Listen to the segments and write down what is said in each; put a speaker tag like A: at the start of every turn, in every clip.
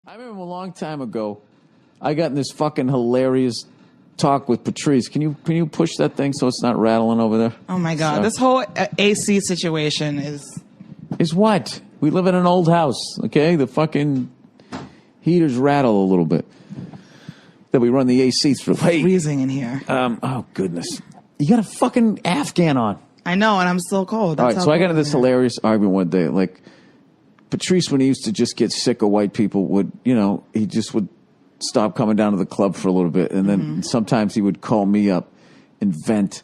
A: I remember a long time ago, I got in this fucking hilarious talk with Patrice. Can you push that thing so it's not rattling over there?
B: Oh my God, this whole AC situation
A: is what? We live in an old house, okay? The fucking heaters rattle a little bit. That we run the AC through. Hey,
B: freezing in here.
A: Oh goodness, you got a fucking Afghan on.
B: I know, and I'm still cold.
A: All right, so I got into this hilarious argument one day. Like, Patrice, when he used to just get sick of white people, would, he just would stop coming down to the club for a little bit. And then sometimes he would call me up and vent.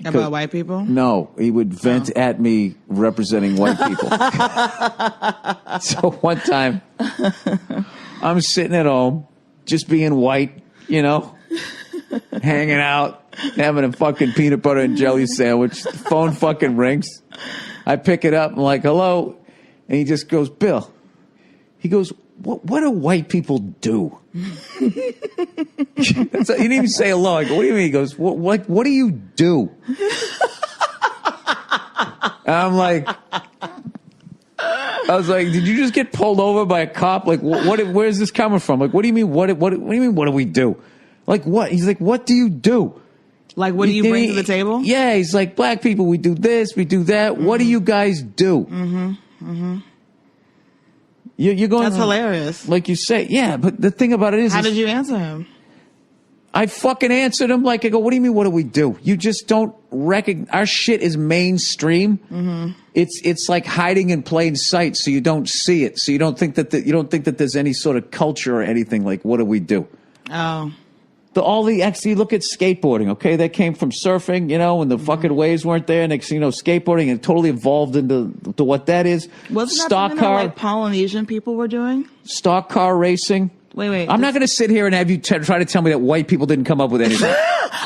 B: About white people?
A: No, he would vent at me representing white people. So one time, I'm sitting at home, just being white, hanging out, having a fucking peanut butter and jelly sandwich. The phone fucking rings. I pick it up. I'm like, hello. And he just goes, Bill. He goes, what do white people do? He didn't even say hello. I go, what do you mean? He goes, what do you do? And I'm like, I was like, did you just get pulled over by a cop? Like, where's this coming from? Like, what do you mean? What do you mean? What do we do? Like, what? He's like, what do you do?
B: Like, what do you bring to the table?
A: Yeah, he's like, black people, we do this, we do that. Mm-hmm. What do you guys do?
B: Mm-hmm. Mm-hmm.
A: You're going.
B: That's hilarious.
A: Like you say, yeah. But the thing about it is,
B: how did you answer him?
A: I fucking answered him like, I go, what do you mean? What do we do? You just don't recognize our shit is mainstream. Mm-hmm. It's like hiding in plain sight, so you don't see it. So you don't think that there's any sort of culture or anything. Like, what do we do?
B: Oh.
A: You look at skateboarding, okay? That came from surfing, when the fucking waves weren't there. Next thing you know, skateboarding and totally evolved into what that is.
B: Wasn't that something that, like, Polynesian people were doing?
A: Stock car racing.
B: Wait.
A: I'm not going to sit here and have you try to tell me that white people didn't come up with anything.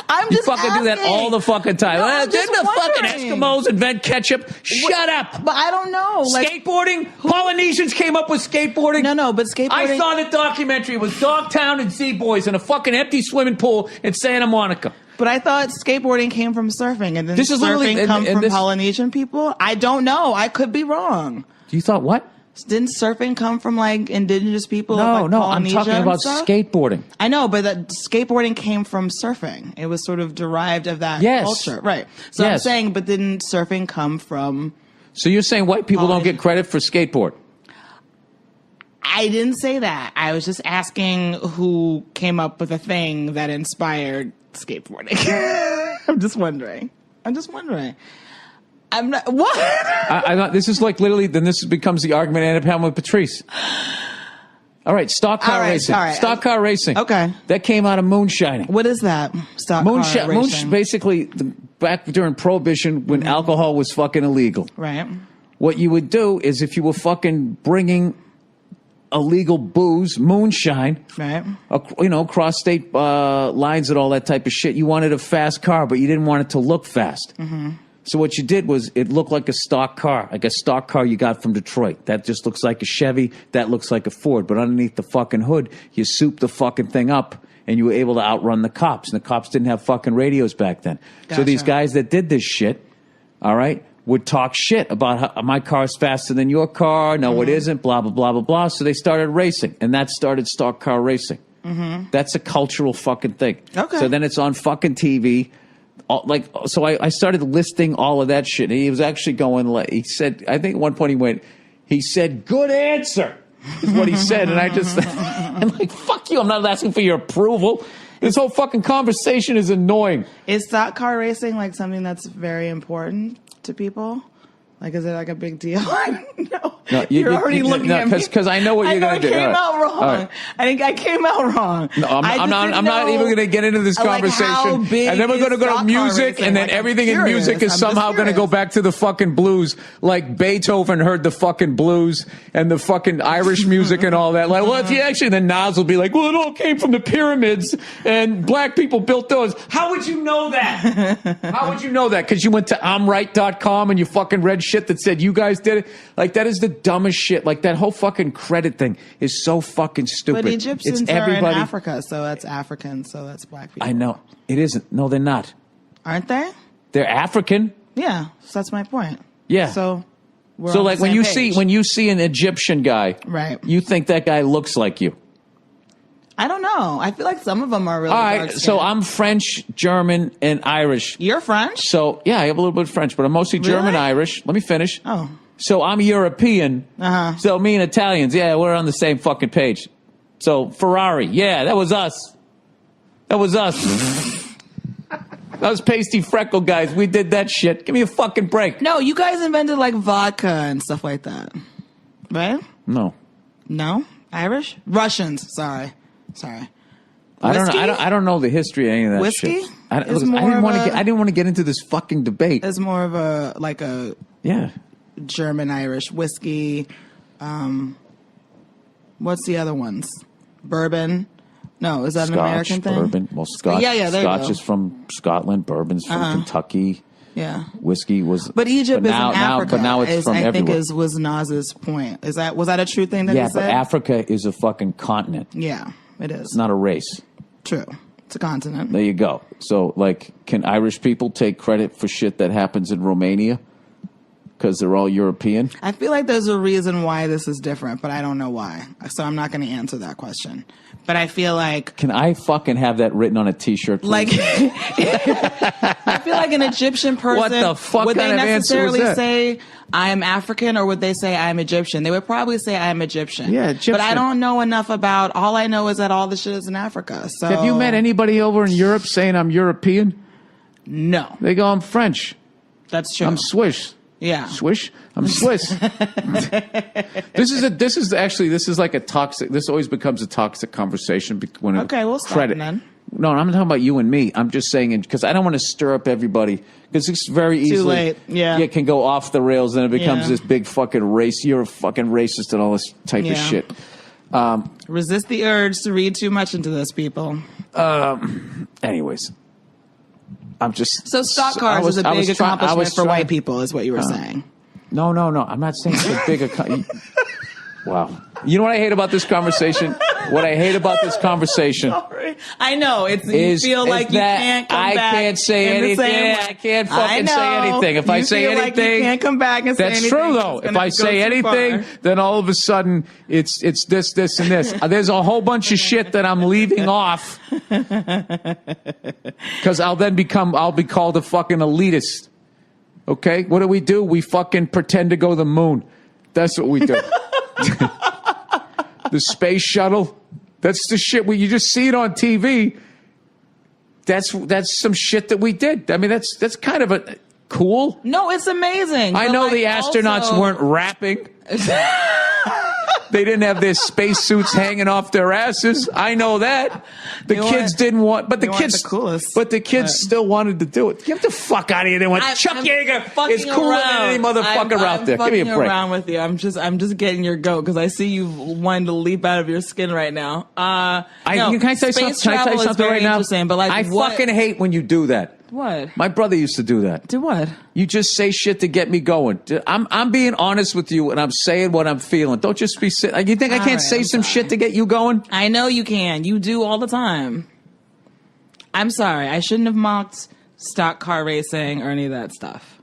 B: I'm just
A: fucking
B: asking.
A: do that all the fucking time.
B: Didn't
A: the fucking Eskimos invent ketchup? Shut up.
B: But I don't know.
A: Skateboarding? Polynesians came up with skateboarding?
B: No, but skateboarding...
A: I saw the documentary. It was Dogtown and Sea Boys in a fucking empty swimming pool in Santa Monica.
B: But I thought skateboarding came from surfing, and then
A: this is
B: surfing come from Polynesian people? I don't know. I could be wrong.
A: You thought what?
B: Didn't surfing come from, like, indigenous people?
A: No,
B: like
A: I'm talking about skateboarding.
B: I know, but that skateboarding came from surfing. It was sort of derived of that culture. Right. So I'm saying, but didn't surfing come from...
A: So you're saying white people don't get credit for skateboard?
B: I didn't say that. I was just asking who came up with a thing that inspired skateboarding. I'm just wondering. I'm not. What?
A: I thought this is like literally. Then this becomes the argument I ended up having with Patrice. All right, stock car racing.
B: All right.
A: Stock car racing.
B: Okay.
A: That came out of moonshining.
B: What is that? Stock car racing.
A: Basically, back during Prohibition, when alcohol was fucking illegal.
B: Right.
A: What you would do is, if you were fucking bringing illegal booze, moonshine,
B: right?
A: Cross state lines and all that type of shit. You wanted a fast car, but you didn't want it to look fast. Mm-hmm. So what you did was it looked like a stock car you got from Detroit. That just looks like a Chevy. That looks like a Ford. But underneath the fucking hood, you souped the fucking thing up, and you were able to outrun the cops. And the cops didn't have fucking radios back then. Gotcha. So these guys that did this shit, all right, would talk shit about how my car's faster than your car. No, it isn't. Blah, blah, blah, blah, blah. So they started racing, and that started stock car racing. Mm-hmm. That's a cultural fucking thing.
B: Okay.
A: So then it's on fucking TV. So I started listing all of that shit. And he was actually going, he said, I think at one point he said, good answer, is what he said. And I'm like, fuck you. I'm not asking for your approval. This whole fucking conversation is annoying.
B: Is stock car racing like something that's very important to people? Like, is it like a big deal? No, you're already looking at me.
A: Because I know what you're going to do.
B: I came out wrong. Right. I think I came out wrong.
A: No, I'm not even going to get into this conversation. And then we're going to go to music, and then everything in music is somehow going to go back to the fucking blues. Like Beethoven heard the fucking blues and the fucking Irish music and all that. Like, well, if you actually, then Nas will be like, well, it all came from the pyramids, and black people built those. How would you know that? How would you know that? Because you went to I'mRight.com and you fucking read shit that said you guys did it. Like, that is the dumbest shit. Like, that whole fucking credit thing is so fucking stupid.
B: But Egyptians are in Africa, so that's African, so that's black people.
A: I know. It isn't. No, they're not.
B: Aren't they?
A: They're African.
B: Yeah, so that's my point.
A: Yeah.
B: So We're
A: So
B: on
A: like
B: the
A: when
B: same
A: you
B: page.
A: see an Egyptian guy,
B: Right.
A: you think that guy looks like you.
B: I don't know. I feel like some of them are really
A: All right,
B: dark-skinned.
A: so I'm French, German, and Irish.
B: You're French?
A: So yeah, I have a little bit of French, but I'm mostly German,
B: Really?
A: Irish. Let me finish.
B: Oh.
A: So I'm European.
B: Uh-huh.
A: So me and Italians, yeah, we're on the same fucking page. So Ferrari, yeah, that was us. That was us. Those pasty freckle guys, we did that shit. Give me a fucking break.
B: No, you guys invented like vodka and stuff like that. Right?
A: No.
B: No? Irish? Russians. Sorry.
A: I don't know.
B: Whiskey?
A: I don't know the history of any of that
B: Whiskey?
A: shit. I
B: Is
A: didn't
B: more of
A: want to
B: a-
A: get. I didn't want to get into this fucking debate.
B: It's more of a like a
A: Yeah.
B: German Irish whiskey. What's the other ones? Bourbon. No, is that an American thing?
A: Bourbon. Well, Scotch.
B: Yeah, there you
A: Scotch
B: go.
A: is from Scotland. Bourbon's from Kentucky.
B: Yeah.
A: Whiskey was.
B: But Egypt is
A: now,
B: in Africa.
A: but now it's from
B: I think
A: everywhere.
B: was Naz's point. Was that a true thing that
A: Yeah,
B: he
A: but
B: said?
A: Africa is a fucking continent.
B: Yeah, it is.
A: It's not a race.
B: True. It's a continent.
A: There you go. So, like, can Irish people take credit for shit that happens in Romania? Because they're all European?
B: I feel like there's a reason why this is different, but I don't know why. So I'm not going to answer that question. But I feel like
A: Can I fucking have that written on a T-shirt, please?
B: like I feel like an Egyptian person
A: What the fuck
B: would
A: kind
B: they
A: of answer was
B: necessarily
A: that?
B: say I'm African or would they say I'm Egyptian? They would probably say I'm Egyptian.
A: Yeah, Egyptian.
B: But I don't know enough about all I know is that all the shit is in Africa. So
A: Have you met anybody over in Europe saying I'm European?
B: No.
A: They go, I'm French.
B: That's true.
A: I'm Swiss.
B: Yeah.
A: Swish? I'm Swiss. This is like a toxic. This always becomes a toxic conversation when
B: Okay, we'll stop
A: credit.
B: then.
A: No, I'm not talking about you and me. I'm just saying because I don't want to stir up everybody because it's very easily
B: late, yeah.
A: It can go off the rails and it becomes
B: Yeah.
A: this big fucking race. You're a fucking racist and all this type of
B: Yeah.
A: shit.
B: Resist the urge to read too much into this, people.
A: Anyways, I'm just
B: So stock cars is a big accomplishment for white people, is what you were saying.
A: No. I'm not saying it's a big Wow. You know what I hate about this conversation? What I hate about this conversation
B: I know you feel like you
A: that
B: can't come
A: I
B: back.
A: can't say
B: in the
A: anything.
B: same way.
A: I can't fucking say
B: know.
A: anything. If I
B: You
A: say
B: feel like
A: anything,
B: you can't come back and say
A: that's
B: anything.
A: true though.
B: It's
A: If
B: gonna
A: I
B: go
A: say
B: too
A: anything,
B: far.
A: then all of a sudden it's this, and this. There's a whole bunch of shit that I'm leaving off because I'll be called a fucking elitist. Okay, what do? We fucking pretend to go to the moon. That's what we do. The space shuttle. That's the shit. You just see it on TV. That's some shit that we did. I mean, that's kind of a cool.
B: No, it's amazing.
A: I
B: But,
A: know
B: like,
A: the astronauts
B: also-
A: weren't rapping. They didn't have their spacesuits hanging off their asses. I know that. The
B: They
A: kids
B: weren't-
A: didn't want, but the
B: they weren't
A: kids,
B: the coolest,
A: but the kids
B: but-
A: still wanted to do it. Get the fuck out of here! They went. Chuck
B: I'm
A: Yeager
B: fucking
A: is cooler than
B: around.
A: any motherfucker out there. Give me a
B: fucking
A: break.
B: around with you. I'm just getting your goat because I see you wanting to leap out of your skin right now. No,
A: Can I say something?
B: space
A: Can I tell
B: travel
A: you
B: is
A: something
B: very
A: right now?
B: interesting, but like,
A: I
B: what,
A: fucking hate when you do that.
B: what?
A: My brother used to do that.
B: Do what?
A: You just say shit to get me going. I'm being honest with you, and I'm saying what I'm feeling. Don't just be sitting. You think I
B: All
A: can't
B: right,
A: say
B: I'm
A: some
B: sorry.
A: shit to get you going?
B: I know you can. You do all the time. I'm sorry. I shouldn't have mocked stock car racing or any of that stuff.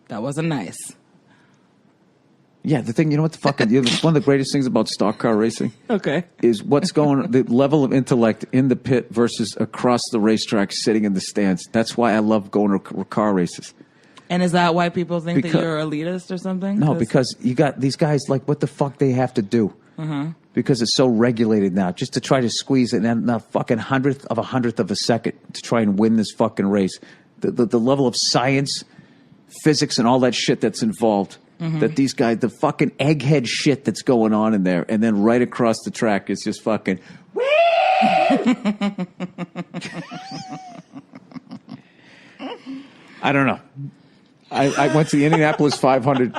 B: That wasn't nice.
A: Yeah, the thing, you know what the fucking, one of the greatest things about stock car racing
B: Okay.
A: is what's going, the level of intellect in the pit versus across the racetrack sitting in the stands. That's why I love going to car races.
B: And is that why people think
A: Because-
B: that you're elitist or something?
A: No, because you got these guys, like, what the fuck they have to do? Because it's so regulated now, just to try to squeeze it in a fucking hundredth of a second to try and win this fucking race. The level of science, physics, and all that shit that's involved. That these guys, the fucking egghead shit that's going on in there, and then right across the track is just fucking. I don't know. I went to the Indianapolis 500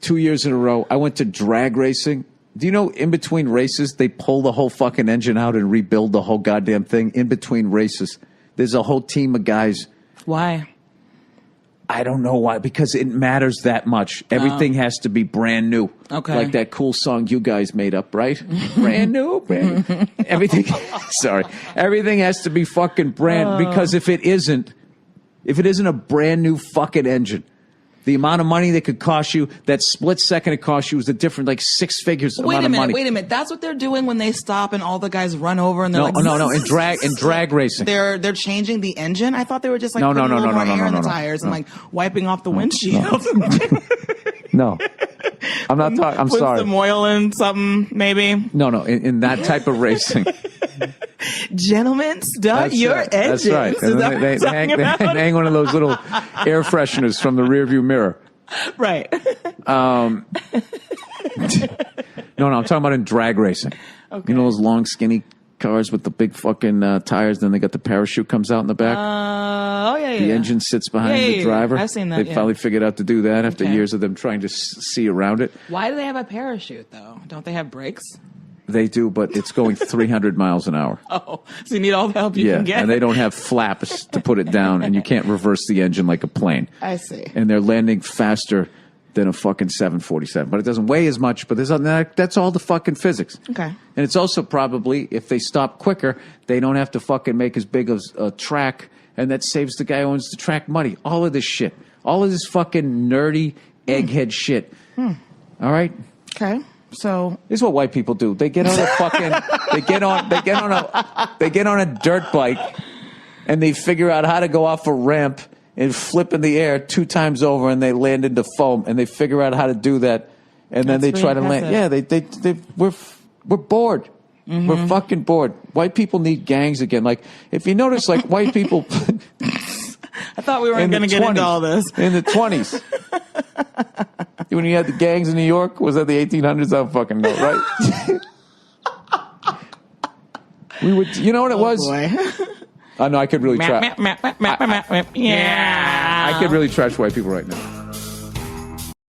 A: 2 years in a row. I went to drag racing. Do you know in between races, they pull the whole fucking engine out and rebuild the whole goddamn thing in between races? There's a whole team of guys.
B: Why?
A: I don't know why, because it matters that much. Everything has to be brand new.
B: Okay.
A: Like that cool song you guys made up, right? Brand new, everything. Sorry. Everything has to be fucking brand, because if it isn't a brand new fucking engine, The amount of money that could cost you, that split second it cost you was a different, like 6 figures amount of money.
B: Wait a minute. That's what they're doing when they stop and all the guys run over and they're
A: No. In drag racing.
B: They're changing the engine. I thought they were just like putting a little more air in the tires and like wiping off the windshield.
A: No. I'm not talking. I'm
B: Put
A: sorry.
B: some oil in something, maybe.
A: No. In that type of racing.
B: Gentlemen, start your engines.
A: That's right. And then they hang one of those little air fresheners from the rearview mirror.
B: Right.
A: No, I'm talking about in drag racing.
B: Okay.
A: You know those long, skinny cars with the big fucking tires, then they got the parachute comes out in the back? The engine sits behind the driver.
B: I've seen that,
A: They finally figured out to do that after
B: Okay.
A: years of them trying to see around it.
B: Why do they have a parachute, though? Don't they have brakes?
A: They do, but it's going 300 miles an hour.
B: Oh, so you need all the help you can get.
A: And they don't have flaps to put it down, and you can't reverse the engine like a plane.
B: I see.
A: And they're landing faster than a fucking 747. But it doesn't weigh as much, but that's all the fucking physics.
B: Okay.
A: And it's also probably, if they stop quicker, they don't have to fucking make as big of a track, and that saves the guy who owns the track money. All of this shit. All of this fucking nerdy egghead shit. All right?
B: Okay. So
A: this is what white people do. They get on a fucking they get on a dirt bike and they figure out how to go off a ramp and flip in the air 2 times over and they land into foam and they figure out how to do that and then they try to land. Yeah, we're bored. Mm-hmm. We're fucking bored. White people need gangs again. Like if you notice, like white people.
B: I thought we weren't going to get into all this.
A: In the 20s. When you had the gangs in New York, was that the 1800s? I don't fucking know, right? We would, you know what it was?
B: Boy.
A: I know I could really try.
B: Yeah.
A: I could really trash white people right now.